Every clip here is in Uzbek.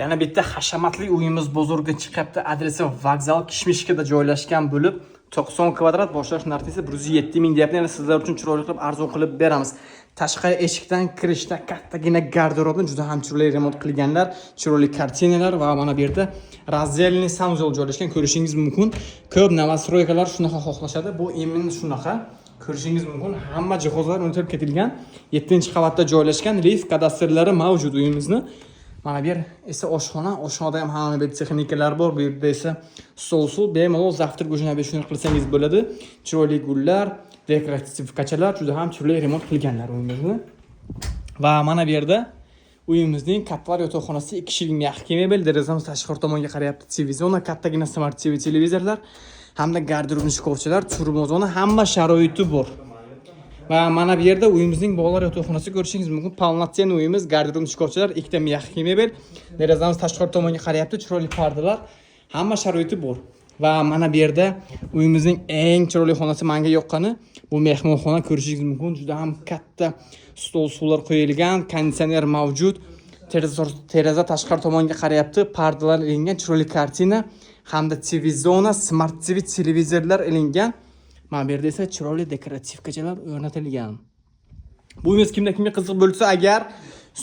Yana bitta hashamatli uyimiz bozorga chiqyapti. Adresi vokzal Kishmishkada joylashgan bo'lib, 90 kvadrat, boshlash narxi 107 ming deyapti. Yana sizlar uchun chiroyli qilib arzon qilib beramiz. Tashqari eshikdan kirishda kattagina garderobni juda ham chiroyli remont qilganlar, chiroyli kartinalar va mana bu yerda razdelniy sanuzol joylashgan, ko'rishingiz mumkin. Ko'p novostroykalar shunaqa xohlashadi. Bu imенно shunaqa. Ko'rishingiz mumkin. Hamma jihozlar o'rnatilib ketilgan. 7-qavatda joylashgan, lift kadastrlari mavjud uyimizni. Mana bu yer esa oshxona. Oshxonada ham hamma bir texnikalar bor. Bu yerda esa stol, bemalol zavtrak go'shini shuni qilsangiz bo'ladi. Chiroyli gullar, dekorativ kachalar, juda ham chiroyli remont qilganlar uyimizni. Va mana bu yerda uyimizning kattalar yotoqxonasi 2 kishilik mexki mebel, derazamiz tashqari tomonga qarayapti. TV zona, kattagina smart TV televizorlar hamda garderobni shkofchalar, turma zona, hamma sharoiti bor. Va mana bu yerda uyimizning bolalar yotoqxonasi ko'rishingiz mumkin. Полноценный uyimiz, garderobni shkofchalar, 2 ta mexki mebel, derazamiz tashqari tomonga qarayapti, chiroyli pardalar, hamma sharoiti bor. Va mana bu yerda uyimizning eng chiroyli xonasi menga yoqqani bu mehmonxona ko'rishingiz mumkin. Juda ham katta stol suvlar qo'yilgan, konditsioner mavjud. Teraza tashqari tomonga qarayapti, pardalar ilingan, chiroyli kartina hamda TV zona, smart TV televizorlar ilingan. Mana bu yerda esa chiroyli dekorativ kachalar o'rnatilgan. Bu uyimiz kimga qiziq bo'lsa, agar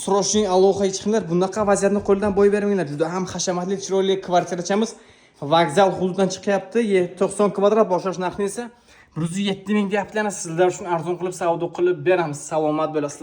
srochniy aloqa chiqinglar, bunaqa vaziyatni qo'ldan boy bermanglar. Juda ham hashamatli, chiroyli kvartirachamiz vokzal hududidan chiqyapti. 90 kvadrat, boshlash narxi esa 107 ming deyapti. Sizlar uchun arzon qilib savdo qilib beramiz. Salomat bo'lasizlar.